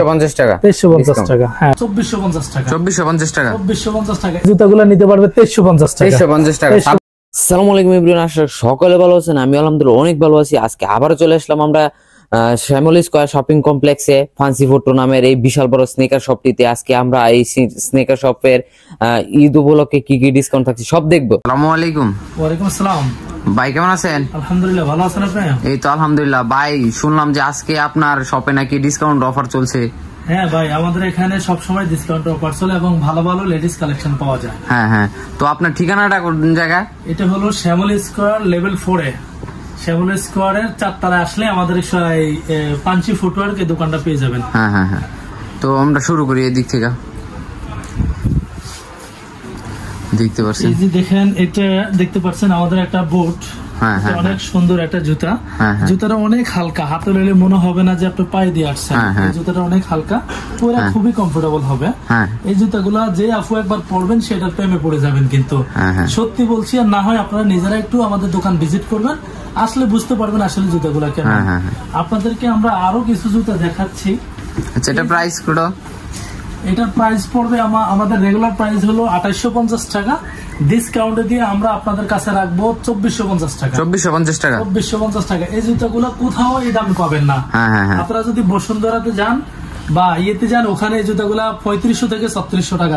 50 টাকা 2350 টাকা হ্যাঁ 2450 টাকা 2450 টাকা 2450 টাকা জুতাগুলো নিতে পারবে 2350 টাকা 2350 টাকা। আসসালামু আলাইকুম এভরিওয়ান, আশা করি সকলে ভালো আছেন। আমি আলহামদুলিল্লাহ অনেক ভালো আছি। আজকে আবারো চলে আসলাম আমরা শ্যামলী স্কয়ার শপিং কমপ্লেক্সে ফ্যান্সি ফটো নামের এই বিশাল বড় স্নেকার শপটিতে। আজকে আমরা এই স্নেকার শপের ঈদ উপলক্ষে কি কি ডিসকাউন্ট থাকছে সব দেখবো। আসসালামু আলাইকুম। ওয়ালাইকুম আসসালাম ভাই, কেমন আছেন? আলহামদুলিল্লাহ ভালো আছেন আপনি? এই তো আলহামদুলিল্লাহ। ভাই, শুনলাম যে আজকে আপনার শপে নাকি ডিসকাউন্ট অফার চলছে। হ্যাঁ ভাই, আমাদের এখানে সব সময় ডিসকাউন্ট অফার চলে এবং ভালো ভালো লেডিস কালেকশন পাওয়া যায়। হ্যাঁ হ্যাঁ, তো আপনার ঠিকানাটা কোন জায়গা? এটা হলো শ্যামলী স্কয়ার লেভেল 4 এ। শ্যামলী স্কয়ারের 4 তলায় আসলে আমাদের এই পাঞ্চি ফুটওয়্যার কে দোকানটা পেয়ে যাবেন। হ্যাঁ হ্যাঁ হ্যাঁ, তো আমরা শুরু করি এদিক থেকে। দেখতে পাচ্ছেন, এই যে দেখেন, এটা দেখতে পাচ্ছেন আমাদের একটা বুট। হ্যাঁ হ্যাঁ, অনেক সুন্দর একটা জুতা। জুতাটা অনেক হালকা, হাতে নিলে মনে হবে না যে আপনি পায়ে দিয়ে আসছেন। এই জুতাটা অনেক হালকা, পুরো খুবই কমফোর্টেবল হবে। এই জুতাগুলা যে আপু একবার পরবেন সেটার প্রেমে পড়ে যাবেন। কিন্তু সত্যি বলছি, আর না হয় আপনারা নিজেরা একটু আমাদের দোকান ভিজিট করবেন, আসলে বুঝতে পারবেন আসলে জুতাগুলা কেমন। আপনাদেরকে আমরা আরো কিছু জুতা দেখাচ্ছি। আচ্ছা, এটা প্রাইস কত? এটার প্রাইস পড়বে আমাদের রেগুলার প্রাইস হলো 2850 টাকা। ডিসকাউন্টে দিয়ে আমরা আপনাদের কাছে রাখবো 2450 টাকা। 2450 টাকা 2450 টাকা। এই জুতাগুলো কোথাও এই দাম পাবেন না। আপনারা যদি বসুন্ধরাতে যান বা ইয়েতে যান, ওখানে এই জুতাগুলা 3500 থেকে 3600 টাকা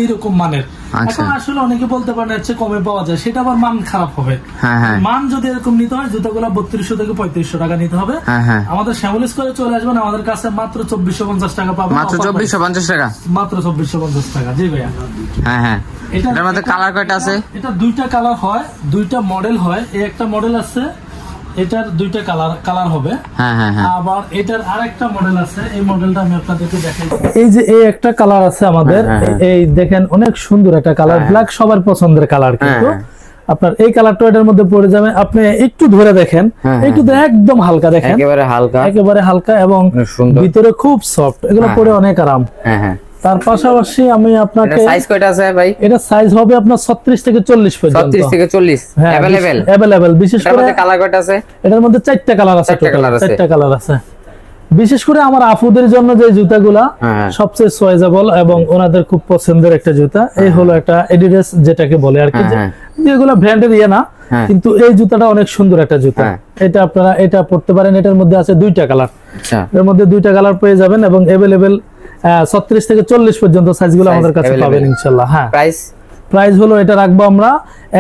এইরকম মানের। এখন আসলে অনেকে বলতে পারেন হচ্ছে কমে পাওয়া যায়, সেটা আবার মান খারাপ হবে। মান যদি এরকম নিতে হয়, জুতাগুলা 3200 থেকে 3500 টাকা নিতে হবে। আমাদের শ্যামলী স্কয়ারে চলে আসবেন, আমাদের কাছে মাত্র 2450 টাকা পাবেন। মাত্র 2450 টাকা, মাত্র 2450 টাকা। জি ভাইয়া। হ্যাঁ হ্যাঁ, এটার মধ্যে কালার কয়টা আছে? এটা দুইটা কালার হয়, দুইটা মডেল হয়। এই একটা মডেল আছে, এটার দুইটা কালার হবে। আবার এটার আরেকটা মডেল আছে, এই মডেলটা আমি আপনাদেরকে দেখাই। এই যে এই একটা কালার আছে আমাদের, এই দেখেন অনেক সুন্দর একটা কালার, ব্ল্যাক সবার পছন্দের কালার। কিন্তু আপনার এই কালারটা এটার মধ্যে পড়ে যাবে। আপনি একটু ধরে দেখেন, একটু একদম হালকা দেখেন, একেবারে হালকা এবং ভিতরে খুব সফট। এগুলো পরে অনেক আরাম। তার পাশাপাশি আমি আপনাকে সাইজ কয়টা আছে ভাই? এটা সাইজ হবে আপনার 36 থেকে 40 পর্যন্ত। 36 থেকে 40 अवेलेबल। বিশেষ করে কালার কয়টা আছে? এটার মধ্যে 4টা কালার আছে। 4টা কালার আছে। বিশেষ করে আমার আপুদের জন্য যে জুতাগুলা সবচেয়ে চয়েজেবল এবং ওনাদের খুব পছন্দের একটা জুতা, এই হলো একটা এডিডাস যেটাকে বলে আর কি, যেগুলো ব্র্যান্ডের ইয়ে না, কিন্তু এই জুতাটা অনেক সুন্দর একটা জুতা। এটা আপনারা এটা পড়তে পারেন। এটার মধ্যে আছে 2টা কালার। এর মধ্যে 2টা কালার পেয়ে যাবেন এবং अवेलेबल 36 থেকে 40 পর্যন্ত সাইজগুলো আমাদের কাছে পাবেন ইনশাআল্লাহ। হ্যাঁ, প্রাইস হলো এটা রাখবো আমরা,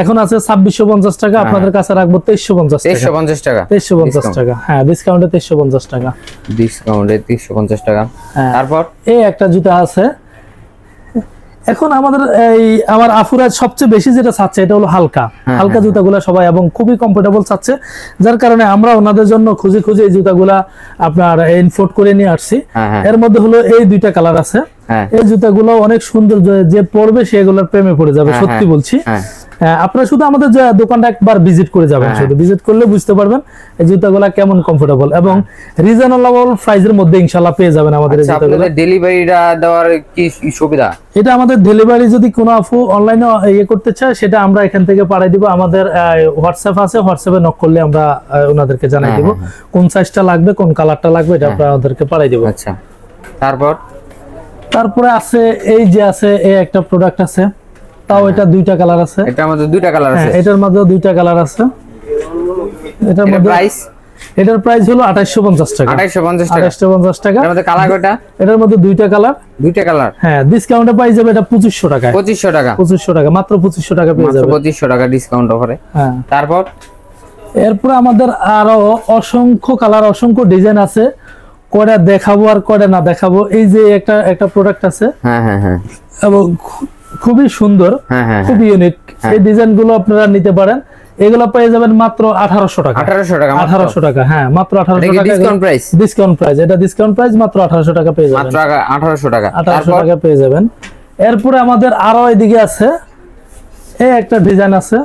এখন আছে 2650 টাকা, আপনাদের কাছে রাখবো 2350 টাকা। 2350 টাকা। হ্যাঁ, ডিসকাউন্টে 2350 টাকা। ডিসকাউন্টে 2350 টাকা। তারপর এই একটা জুতা আছে। এখন আমাদের আমার আফুরাজ সবচেয়ে বেশি যেটা চাচ্ছে এটা হলো হালকা জুতাগুলা সবাই, এবং খুবই কমফোর্টেবল চাচ্ছে, যার কারণে আমরা ওনাদের জন্য খুঁজে এই জুতাগুলা আপনার ইনপোর্ট করে নিয়ে আসছি। এর মধ্যে হলো এই 2টা কালার আছে। এই জুতাগুলো অনেক সুন্দর, যে পরবে সেগুলোর প্রেমে পড়ে যাবে, সত্যি বলছি। আপনারা শুধু আমাদের দোকানটা একবার ভিজিট করে যাবেন, শুধু ভিজিট করলে বুঝতে পারবেন এই জুতাগুলা কেমন কমফোর্টেবল এবং রিজনেবল প্রাইসের মধ্যে ইনশাআল্লাহ পেয়ে যাবেন আমাদের এই জুতাগুলো। ডেলিভারিটা দেওয়ার কি সুবিধা? এটা আমাদের ডেলিভারি যদি কোনো আপু অনলাইনে ইয়ে করতে চায়, সেটা আমরা এখান থেকে পাঠিয়ে দিব। আমাদের হোয়াটসঅ্যাপ আছে, হোয়াটসঅ্যাপে নক করলে আমরা ওনাদেরকে জানাই দিব কোন সাইজটা লাগবে, কোন কালারটা লাগবে, এটা আমরা ওদেরকে পাঠিয়ে দিব। আচ্ছা, তারপরে আছে এই যে আছে এই একটা প্রোডাক্ট আছে, তাও এটা 2টা কালার আছে। এটার মধ্যে 2টা কালার আছে। এটার মধ্যে 2টা কালার আছে। এটার মধ্যে এটার প্রাইস হলো 2850 টাকা। 2850 টাকা। এর মধ্যে কালার কয়টা? এটার মধ্যে 2টা কালার। হ্যাঁ, ডিসকাউন্টে পাই যাবে এটা 2500 টাকা। 2500 টাকা। 2500 টাকা, মাত্র 2500 টাকা পেয়ে যাবে। 2500 টাকা ডিসকাউন্ট অফারে। হ্যাঁ, এরপর আমাদের আরো অসংখ্য কালার, অসংখ্য ডিজাইন আছে। কয়টা দেখাবো আর কয়টা না দেখাবো। এই যে একটা প্রোডাক্ট আছে, এবং খুবই সুন্দর, খুবই ইউনিক। এই ডিজাইনগুলো আপনারা নিতে পারেন। এগুলো পেয়ে যাবেন মাত্র 1800 টাকা। 1800 টাকা। হ্যাঁ, মাত্র 1800 টাকা ডিসকাউন্ট প্রাইস। এটা ডিসকাউন্ট প্রাইস, মাত্র 1800 টাকা পেয়ে যাবেন। মাত্র 1800 টাকা। 1800 টাকা পেয়ে যাবেন। এরপরে আমাদের আরো এদিকে আছে এই একটা ডিজাইন আছে।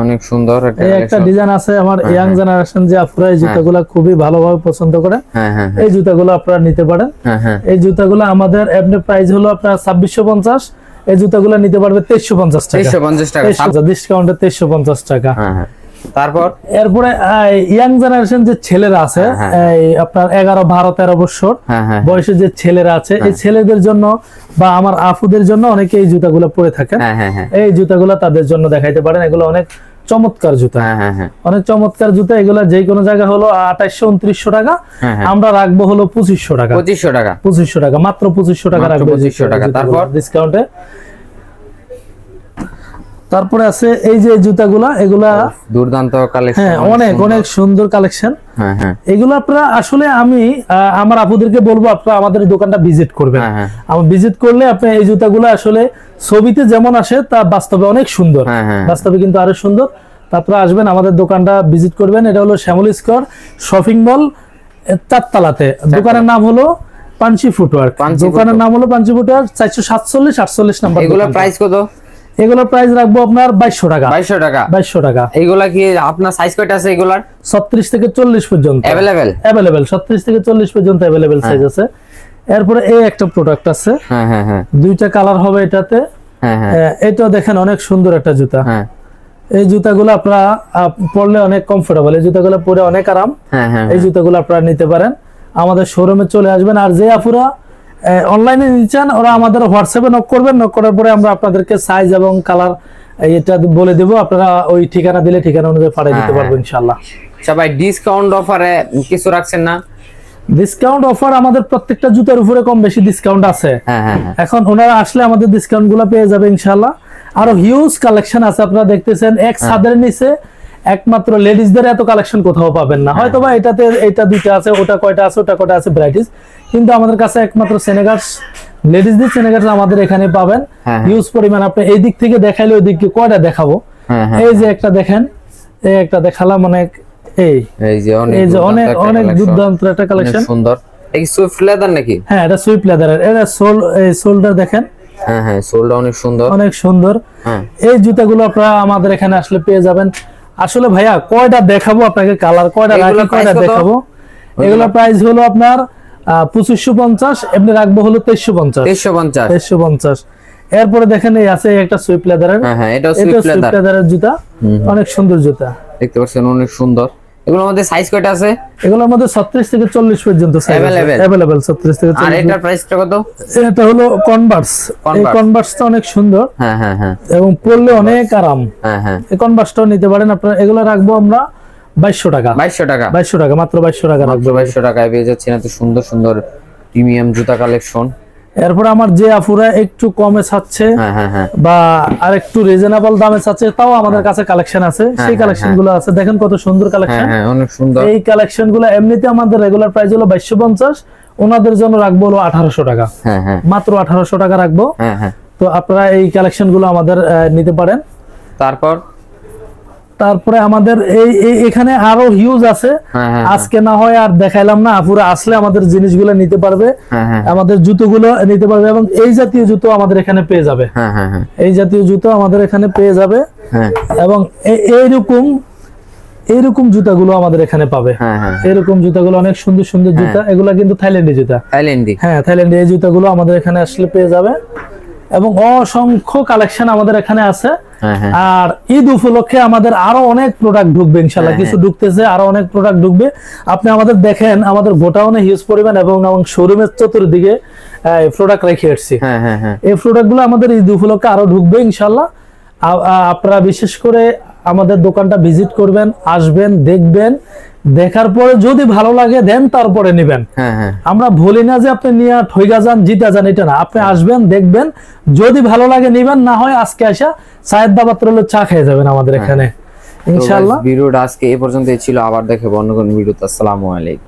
অনেক সুন্দর একটা ডিজাইন আছে। আমার ইয়াং জেনারেশন যে আপনারা এই জুতাগুলো খুবই ভালোভাবে পছন্দ করে, এই জুতাগুলো আপনারা নিতে পারেন। এই জুতাগুলো আমাদের এমনি প্রাইস হলো আপনার 2650। এই জুতাগুলো নিতে পারবে 2350 টাকা। 2350 টাকা ডিসকাউন্টে 2350 টাকা। তারপর এরপরে ইয়াং জেনারেশন যে ছেলেরা আছে, এই আপনার 11, 12, 13 বছর বয়সে যে ছেলেরা আছে, এই ছেলেদের জন্য বা আমার আফুদের জন্য অনেকে এই জুতাগুলো পরে থাকেন। এই জুতাগুলো তাদের জন্য দেখাইতে পারেন। এগুলো অনেক চমৎকার জুতা, অনেক চমৎকার জুতা। এগুলা যে কোনো জায়গা হলো 2800-2900 টাকা, আমরা রাখবো হলো 2500 টাকা। 2500 টাকা, মাত্র 2500 টাকা রাখবো। 2500 টাকা তারপর ডিসকাউন্টে। তারপরে আছে এই যে জুতাগুলা, এগুলা দুর্দান্ত কালেকশন। হ্যাঁ, অনেক অনেক সুন্দর কালেকশন। এগুলো আপনারা আসলে আমি আমার আপুদেরকে বলবো আপনারা আমাদের দোকানটা ভিজিট করবেন। আমার ভিজিট করলে আপনি এই জুতাগুলো আসলে ছবিতে যেমন আসে তা বাস্তবে অনেক সুন্দর, বাস্তবে কিন্তু আরো সুন্দর। তারপরে আসবেন আমাদের দোকানটা ভিজিট করবেন। এটা হলো শ্যামল স্কয়ার শপিং মল 4 তলাতে। দোকানের নাম হলো পাঞ্চি ফুটওয়ার্ক। দোকানের নাম হলো পাঞ্চি ফুটওয়ার্ক, 447-48 নাম্বার। এগুলো প্রাইস কত? এগুলোর প্রাইস রাখবো আপনার 2200 টাকা। 2200 টাকা। 2200 টাকা। এগুলা কি আপনার সাইজ কয়টা আছে এগুলার? 36 থেকে 40 পর্যন্ত अवेलेबल। 36 থেকে 40 পর্যন্ত अवेलेबल সাইজ আছে। এরপরে এই একটা প্রোডাক্ট আছে, দুইটা কালার হবে এটাতে। এটা দেখেন অনেক সুন্দর একটা জুতা। এই জুতাগুলো আপনারা পরলে অনেক কমফোর্টেবল, এই জুতাগুলো পরে অনেক আরাম। এই জুতাগুলো আপনারা নিতে পারেন, আমাদের শোরুমে চলে আসবেন। আর যে আপুরা অনলাইনে নিচ্ছেন ওরা আমাদের হোয়াটসঅ্যাপে নক করবেন। নক করার পরে আমরা আপনাদেরকে সাইজ এবং কালার এটা বলে দেব, আপনারা ওই ঠিকানা দিলে ঠিকানা অনুযায়ী পাঠিয়ে দিতে পারবো ইনশাআল্লাহ। সবাই ডিসকাউন্ট অফারে কিছু রাখছেন না? ডিসকাউন্ট অফার আমাদের প্রত্যেকটা জুতার উপরে কম বেশি ডিসকাউন্ট আছে। এখন ওনারা আসলে আমাদের ডিসকাউন্ট গুলো পেয়ে যাবে ইনশাআল্লাহ। আরো হিউজ কালেকশন আছে, আপনারা দেখতেছেন এক ছাদের নিচে একমাত্র লেডিসদের এত কালেকশন কোথাও পাবেন না। হয়তো বা এটাতে এটা দুইটা আছে, ওটা কয়টা আছে, ওটা কয়টা আছে ভ্যারাইটিস, কিন্তু আমাদের কাছে একমাত্র সেনেগার্স লেডিসদের সেনেগার্স আমাদের এখানে পাবেন হিউজ পরিমাণ। আপনি এই দিক থেকে দেখাইলে ওই দিকে কয়টা দেখাবো? এই যে একটা দেখেন, এই একটা দেখালাম, অনেক এই যে অনেক অনেক দুর্দান্ত একটা কালেকশন, সুন্দর। এই সুইফট লেদার নাকি? হ্যাঁ, এটা সুইফট লেদারের। এটা সোল, এই সোলটা দেখেন, সোলটা অনেক সুন্দর, অনেক সুন্দর। এই জুতাগুলো আপনারা আমাদের এখানে আসলে পেয়ে যাবেন। আসলে ভাইয়া কয়টা দেখাবো আপনাকে, কালার কয়টা রাখি, কয়টা দেখাবো? এগুলোর প্রাইস হলো আপনার 2550, এমনি রাখবো হলো 2350। এরপরে দেখেন এই আছে একটা সুইফট লেদারের। এটা সুইফট লেদারের জুতা, অনেক সুন্দর জুতা, দেখতে পাচ্ছেন অনেক সুন্দর। এগুলোর মধ্যে সাইজ কয়টা আছে? এগুলোর মধ্যে 36 থেকে 40 পর্যন্ত সাইজ अवेलेबल। 36 থেকে 40। আর এটার প্রাইসটা কত? এটা হলো কনভার্স। এই কনভার্সটা অনেক সুন্দর, এবং পরলে অনেক আরাম। এই কনভার্সটাও নিতে পারেন আপনারা। এগুলো রাখবো আমরা 2200 টাকা। 2200 টাকা, মাত্র 2200 টাকা রাখবো। 2200 টাকায় পেয়ে যাচ্ছেন এত সুন্দর সুন্দর প্রিমিয়াম জুতা কালেকশন। এরপর আমার যে আফুরা একটু কমে চাচ্ছে বা আর একটু রিজনেবল দামে চাচ্ছে, তাও আমাদের কাছে কালেকশন আছে। সেই কালেকশন গুলো আছে, দেখেন কত সুন্দর কালেকশন, অনেক সুন্দর। এই কালেকশন গুলো এমনিতে আমাদের রেগুলার প্রাইস হলো 2250, ওনাদের জন্য রাখবো হলো 1800 টাকা। মাত্র 1800 টাকা রাখবো। তো আপনারা এই কালেকশন গুলো আমাদের নিতে পারেন। তারপরে আমাদের এখানে আরো হিউজ আছে, আজকে না হয় আর দেখাইলাম না, আপুরা আসলে আমাদের জিনিসগুলো নিতে পারবে, আমাদের জুতোগুলো নিতে পারবে। এবং এই জাতীয় জুতো আমাদের এখানে পেয়ে যাবে, এই জাতীয় জুতো আমাদের এখানে পেয়ে যাবে। এবং এইরকম জুতাগুলো আমাদের এখানে পাবে। এরকম জুতাগুলো অনেক সুন্দর সুন্দর জুতা, এগুলা কিন্তু থাইল্যান্ডি জুতা। থাইল্যান্ডি এই জুতাগুলো আমাদের এখানে আসলে পেয়ে যাবে। এবং অসংখ্য কালেকশন আমাদের এখানে আছে। আর ঈদ উপলক্ষে আমাদের আরো অনেক প্রোডাক্ট ঢুকবে ইনশাআল্লাহ, কিছু ঢুকতেছে, আরো অনেক প্রোডাক্ট ঢুকবে। আপনি আমাদের দেখেন, আমাদের গোডাউনে হিউজ পরিমাণ এবং শোরুমের চতুর্দিকে প্রোডাক্ট রেখে আসছি। এই প্রোডাক্ট গুলো আমাদের ঈদ উপলক্ষে আরো ঢুকবে ইনশাআল্লাহ। আপনারা বিশেষ করে আমাদের দোকানটা ভিজিট করবেন, আসবেন, দেখবেন, দেখার পরে যদি ভালো লাগে দেন তারপরে নিবেন। আমরা বলি না যে আপনি নিয়ে ঠইগা যান জিতা যান, এটা না। আপনি আসবেন, দেখবেন, যদি ভালো লাগে নিবেন, না হয় আজকে আসা চায়ের দাবাত রইল, চা খেয়ে যাবেন আমাদের এখানে ইনশাআল্লাহ। ভিডিওটা আজকে এই পর্যন্তই ছিল, আবার দেখাবো অন্য কোনো ভিডিওতে। আসসালামু আলাইকুম।